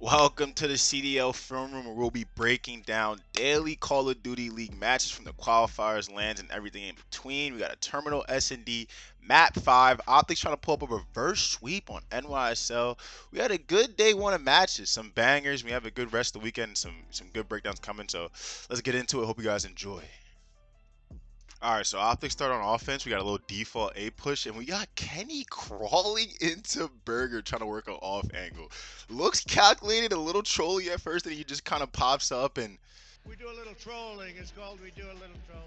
Welcome to the CDL Film Room, where we'll be breaking down daily Call of Duty League matches from the qualifiers, lands, and everything in between. We got a Terminal SnD, Map 5. Optics trying to pull up a reverse sweep on NYSL. We had a good day one of matches, some bangers. We have a good rest of the weekend, some good breakdowns coming. So let's get into it. Hope you guys enjoy. All right, so Optic start on offense. We got a little default A push, and we got Kenny crawling into Burger trying to work an off angle. Looks calculated, a little trolly at first, and he just kind of pops up and We do a little trolling. It's called we do a little trolling.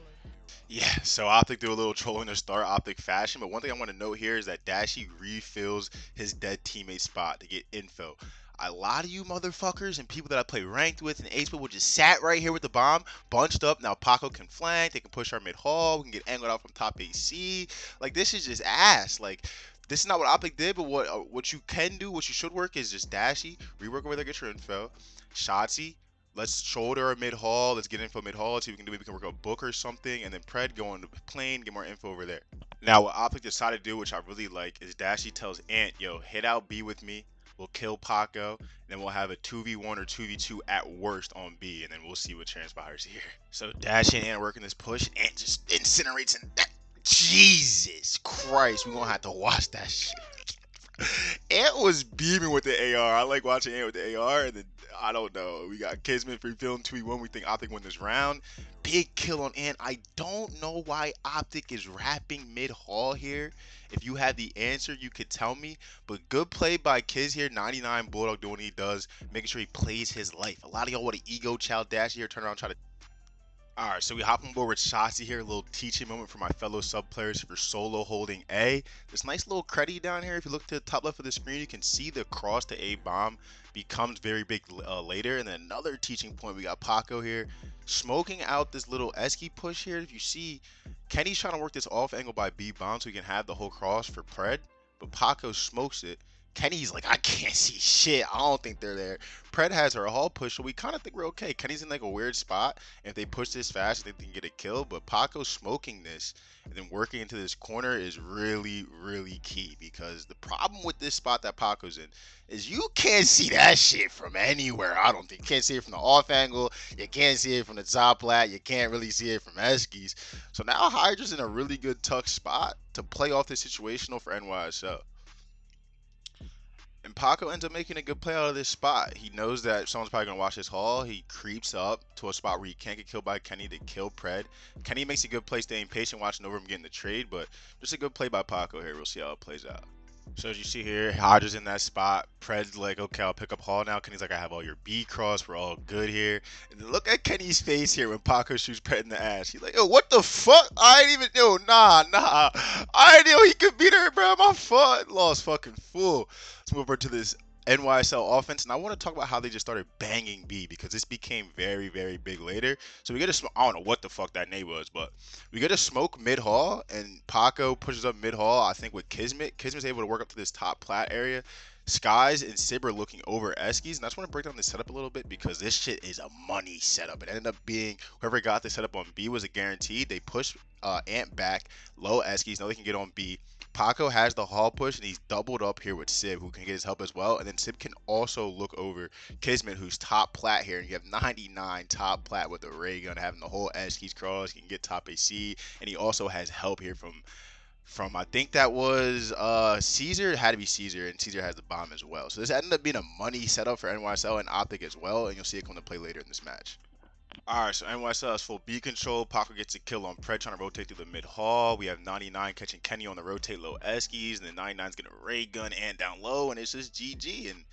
yeah. So Optic do a little trolling to start Optic fashion, but one thing I want to note here is that Dashy refills his dead teammate spot to get info. A lot of you motherfuckers and people that I play ranked with and ace with just sat right here with the bomb, bunched up. Now Paco can flank, they can push our mid hall, we can get angled out from top AC. Like this is just ass. Like this is not what Optic did, but what you can do, what you should work is just Dashy, rework where they get your info, Shotzzy. Let's shoulder a mid hall. Let's get info mid hall. See what we can do. We can work a book or something, and then Pred go on the plane, get more info over there. Now, what Optic decided to do, which I really like, is Dashy tells Ant, yo, hit out B with me. We'll kill Paco, and then we'll have a 2v1 or 2v2 at worst on B, and then we'll see what transpires here. So Dashy and Ant working this push, and Ant just incinerates and Jesus Christ, we're gonna have to watch that shit. Ant was beaming with the AR. I like watching Ant with the AR, and then I don't know. We got Kismet free feeling 2v1. We think Optic win this round. Big kill on Ant. I don't know why Optic is wrapping mid hall here. If you have the answer, you could tell me. But good play by Kiz here. 99 Bulldog doing what he does, making sure he plays his life. A lot of y'all want an ego child dash here, turn around, try to. Alright, so we hop on board with Shotzzy here. A little teaching moment for my fellow sub players for solo holding A. This nice little credit down here. If you look to the top left of the screen, you can see the cross to A bomb becomes very big later. And then another teaching point, we got Paco here smoking out this little esky push here. If you see, Kenny's trying to work this off angle by B bomb so he can have the whole cross for Pred, but Paco smokes it. Kenny's like, I can't see shit. I don't think they're there. Pred has her hall push, so we kind of think we're okay. Kenny's in like a weird spot. If they push this fast, I think they can get a kill. But Paco smoking this and then working into this corner is really, really key, because the problem with this spot that Paco's in is you can't see that shit from anywhere. I don't think you can't see it from the off angle. You can't see it from the top plat. You can't really see it from Eskies. So now Hydra's in a really good tuck spot to play off this situational for NYSL. And Paco ends up making a good play out of this spot. He knows that someone's probably going to watch this haul. He creeps up to a spot where he can't get killed by Kenny to kill Pred. Kenny makes a good play staying patient, watching over him getting the trade, but just a good play by Paco here. We'll see how it plays out. So as you see here, Hodger's in that spot. Pred's like, okay, I'll pick up Hall now. Kenny's like, I have all your B cross. We're all good here. And look at Kenny's face here when Paco shoots Pred in the ass. He's like, yo, what the fuck? I ain't even, yo, nah. I didn't know he could beat her, bro. My foot lost fucking full. Let's move over to this NYSL offense, and I want to talk about how they just started banging B, because this became very, very big later. So we get a I don't know what the fuck that name was, but we get a smoke mid hall, and Paco pushes up mid hall. I think with Kismet, Kismet's able to work up to this top plat area. Skies and Sib are looking over Eskies, and I just want to break down this setup a little bit, because this shit is a money setup. It ended up being whoever got this setup on B was a guaranteed. They push Ant back, low Eskies, now they can get on B. Paco has the hall push, and he's doubled up here with Sib, who can get his help as well. And then Sib can also look over Kismet, who's top plat here. And you have 99 top plat with the ray gun, having the whole Eskies cross. He can get top AC, and he also has help here from I think that was Caesar. It had to be Caesar, and Caesar has the bomb as well. So this ended up being a money setup for NYSL and Optic as well, and you'll see it come to play later in this match. Alright, so NYSL has full B control. Paco gets a kill on Pred trying to rotate through the mid hall. We have 99 catching Kenny on the rotate low Eskies, and then 99's getting a ray gun and down low, and it's just GG. And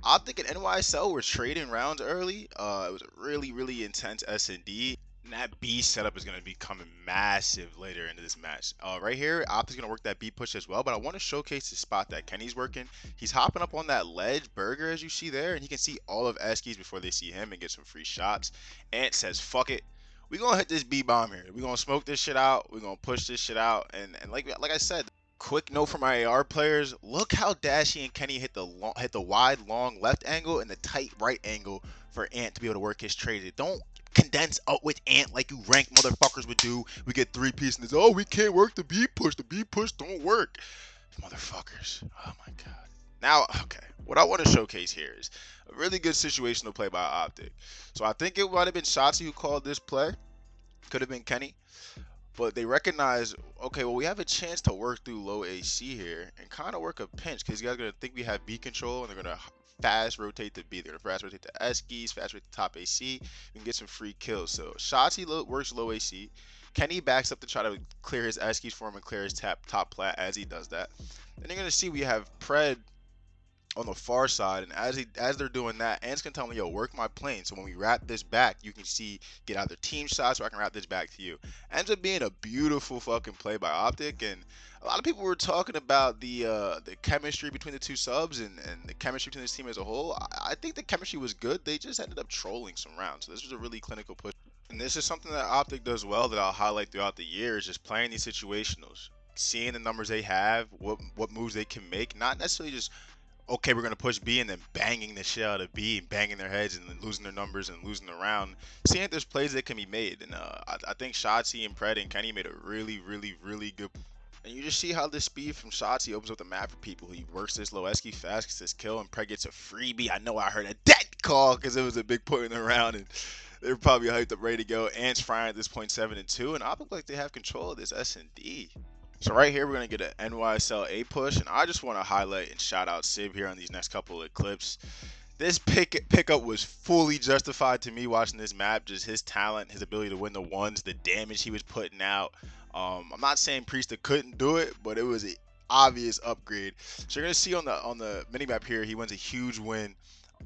Optic and NYSL were trading rounds early. It was a really, really intense SnD. And that B setup is going to be coming massive later into this match. Right here, Optic's going to work that B push as well, but I want to showcase the spot that Kenny's working. He's hopping up on that ledge burger, as you see there, and he can see all of Eskies before they see him and get some free shots. Ant says, fuck it. We're going to hit this B bomb here. We're going to smoke this shit out. We're going to push this shit out. And like I said, quick note for my AR players, look how Dashy and Kenny hit the wide long left angle and the tight right angle for Ant to be able to work his trade. Don't condense out with Ant like you rank motherfuckers would do. We get 3-piece and it's, oh, we can't work the B push. The B push don't work. Motherfuckers. Oh my god. Now, okay, what I want to showcase here is a really good situational play by Optic. So I think it might have been Shotzzy who called this play. Could have been Kenny. But they recognize, okay, well, we have a chance to work through low AC here and kind of work a pinch because you guys are going to think we have B control and they're going to fast rotate to B. They're going to fast rotate to S keys, fast rotate to top AC. We can get some free kills. So Shotzzy works low AC. Kenny backs up to try to clear his S keys for him and clear his top plat as he does that. And you're going to see we have Pred on the far side, and as they're doing that, Ants can tell me, yo, work my plane. So when we wrap this back, you can see get either team shots or I can wrap this back to you. Ends up being a beautiful fucking play by Optic, and a lot of people were talking about the chemistry between the two subs and the chemistry between this team as a whole. I think the chemistry was good. They just ended up trolling some rounds. So this was a really clinical push. And this is something that Optic does well that I'll highlight throughout the year is just playing these situationals. Seeing the numbers they have, what moves they can make, not necessarily just okay, we're gonna push B and then banging the shit out of B and banging their heads and then losing their numbers and losing the round. Seeing if there's plays that can be made, and I think Shotzzy and Pred and Kenny made a really good. And you just see how the speed from Shotzzy opens up the map for people. He works this low esky fast, gets this kill, and Pred gets a freebie. I know I heard a dead call because it was a big point in the round, and they're probably hyped up, ready to go. Ants frying at this point 7-2, and I look like they have control of this SnD. So right here, we're going to get an NYSL A push, and I just want to highlight and shout out Sib here on these next couple of clips. This pickup was fully justified to me watching this map. Just his talent, his ability to win the ones, the damage he was putting out. I'm not saying Priesta couldn't do it, but it was an obvious upgrade. So you're going to see on the mini map here, he wins a huge win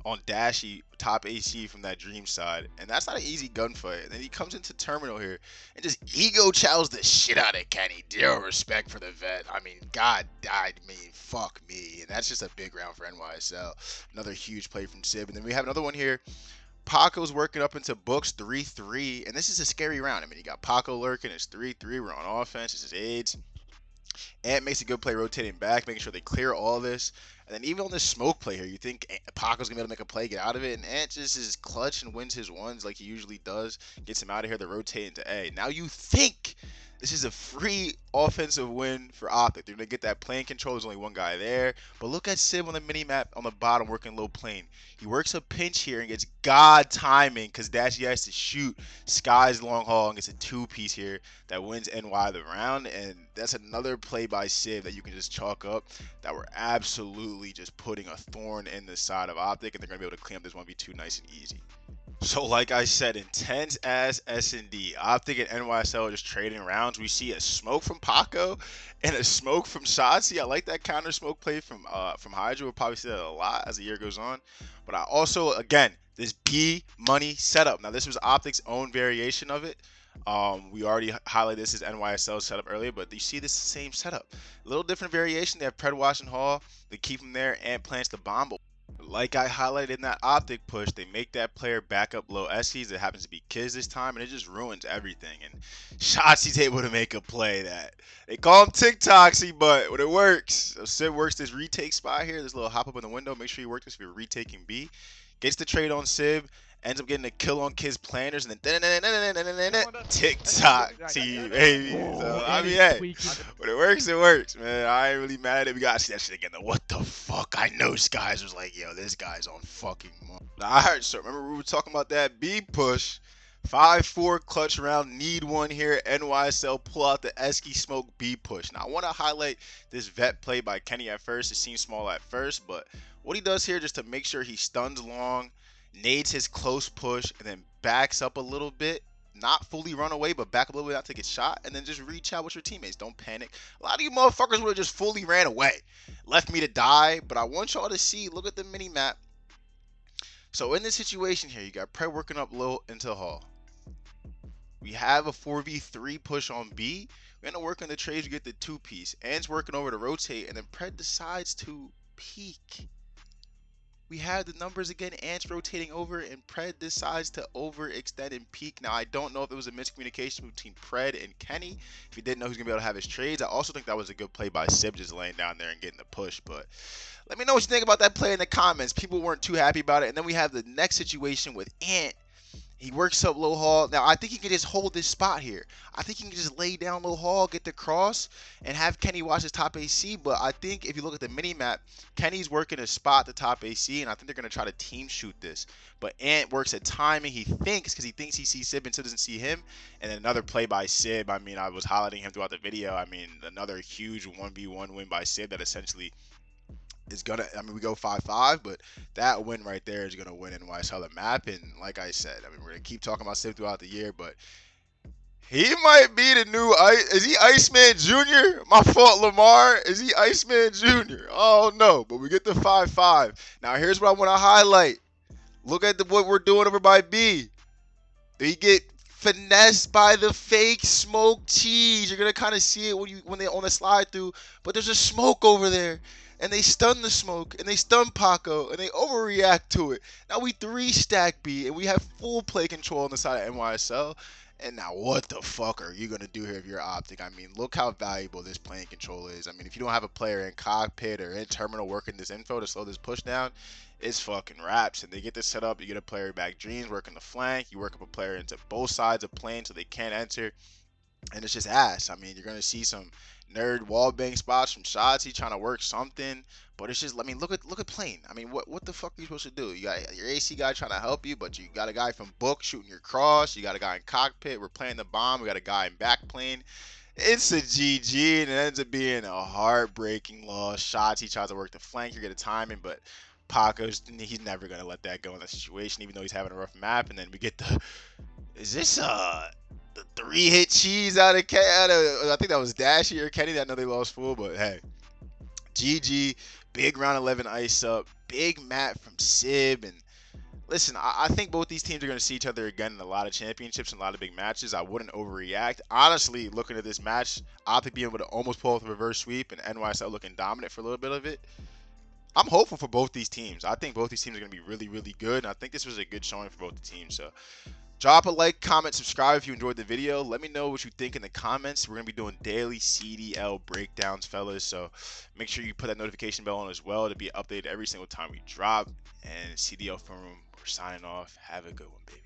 on Dashy top AC from that dream side, and that's not an easy gunfight. And then he comes into terminal here and just ego chows the shit out of Kenny. Zero respect for the vet. I mean, God died me, fuck me, and that's just a big round for NYSL. Another huge play from Sib, and then we have another one here. Paco's working up into books 3-3, and this is a scary round. I mean, you got Paco lurking. It's 3-3. We're on offense. This is AIDS. Ant makes a good play rotating back, making sure they clear all this. And then even on this smoke play here, you think Paco's going to be able to make a play, get out of it. And Ant just is clutch and wins his ones like he usually does. Gets him out of here. They rotate into A. Now you think this is a free offensive win for Optic. They're going to get that plane control. There's only one guy there. But look at Sib on the mini-map on the bottom working low plane. He works a pinch here and gets God timing because Dashy has to shoot Sky's long haul and gets a two-piece here that wins NY the round. And that's another play by Sib that you can just chalk up that we're absolutely just putting a thorn in the side of Optic, and they're going to be able to clean up this 1v2 nice and easy. So like I said, intense as SnD. Optic and NYSL are just trading rounds. We see a smoke from Paco and a smoke from Shotzzy. I like that counter smoke play from Hydra. We'll probably see that a lot as the year goes on. But I also, again, this B money setup. Now this was Optic's own variation of it. We already highlighted this as NYSL setup earlier, but you see this same setup. A little different variation. They have Pred, Wash, and Hall. They keep him there and plants the bomb. But like I highlighted in that Optic push, they make that player back up low Eskies. It happens to be Kids this time, and it just ruins everything. And Shotzi's able to make a play that they call him TikToksy, but when it works, so Sid works this retake spot here. This little hop up in the window. Make sure you work this if you're retaking B. Gets the trade on Sib. Ends up getting a kill on Kids planners, and then TikTok team, baby. So I mean, hey, when it works, man. I ain't really mad at it. We gotta see that shit again. Though. What the fuck? I know Skies was like, yo, this guy's on fucking mark. Alright, so remember we were talking about that B push. 5-4 clutch round, need one here. NYSL pull out the Esky Smoke B push. Now I want to highlight this vet play by Kenny at first. It seems small at first, but what he does here just to make sure he stuns long, nades his close push, and then backs up a little bit. Not fully run away, but back up a little bit out to get shot, and then just reach out with your teammates. Don't panic. A lot of you motherfuckers would have just fully ran away. Left me to die, but I want y'all to see, look at the mini map. So in this situation here, you got Pred working up low into Hall. We have a 4v3 push on B. We're going to work on the trades. We get the two-piece. Ant's working over to rotate, and then Pred decides to peek. We have the numbers again. Ant's rotating over, and Pred decides to overextend and peek. Now, I don't know if it was a miscommunication between Pred and Kenny. If he didn't know he was going to be able to have his trades. I also think that was a good play by Sib just laying down there and getting the push. But let me know what you think about that play in the comments. People weren't too happy about it. And then we have the next situation with Ant. He works up low haul. Now, I think he can just hold this spot here. I think he can just lay down low haul, get the cross, and have Kenny watch his top AC. But I think if you look at the mini map, Kenny's working a spot the top AC, and I think they're going to try to team shoot this. But Ant works at timing. He thinks, because he thinks he sees Sib and Sib doesn't see him. And then another play by Sib. I mean, I was highlighting him throughout the video. I mean, another huge 1v1 win by Sib that essentially is gonna. I mean, we go 5-5, but that win right there is gonna win NYSL the map. And like I said, I mean, we're gonna keep talking about Sim throughout the year, but he might be the new. Is he Iceman Jr.? My fault, Lamar. Is he Iceman Jr.? Oh no, but we get the 5-5. Now here's what I want to highlight. Look at what we're doing over by B. They get finessed by the fake smoke cheese. You're gonna kind of see it when they on the slide through, but there's a smoke over there, and they stun the smoke, and they stun Paco, and they overreact to it. Now we 3-stack B, and we have full play control on the side of NYSL. And now what the fuck are you gonna do here if you're Optic? I mean, look how valuable this playing control is. I mean, if you don't have a player in cockpit or in terminal working this info to slow this push down, it's fucking wraps. And they get this set up. You get a player back dreams, working the flank. You work up a player into both sides of plane so they can't enter. And it's just ass. I mean, you're gonna see some nerd wallbang spots from Shotzzy trying to work something, but it's just. I mean, look at plane. I mean, what the fuck are you supposed to do? You got your AC guy trying to help you, but you got a guy from book shooting your cross. You got a guy in cockpit. We're playing the bomb. We got a guy in back plane. It's a GG, and it ends up being a heartbreaking loss. Shotzzy tries to work the flank. You get a timing, but Paco's he's never gonna let that go in that situation, even though he's having a rough map. And then we get the. Is this the 3-hit cheese out of I think that was Dashy or Kenny. I know they lost full, but hey, GG, big round 11 ice up, big map from Sib. And listen, I think both these teams are going to see each other again in a lot of championships and a lot of big matches. I wouldn't overreact. Honestly, looking at this match, Optic being able to almost pull off a reverse sweep and NYSL looking dominant for a little bit of it, I'm hopeful for both these teams. I think both these teams are going to be really, really good, and I think this was a good showing for both the teams. So drop a like, comment, subscribe if you enjoyed the video. Let me know what you think in the comments. We're going to be doing daily CDL breakdowns, fellas. So make sure you put that notification bell on as well to be updated every single time we drop. And CDL Forum, we're signing off. Have a good one, baby.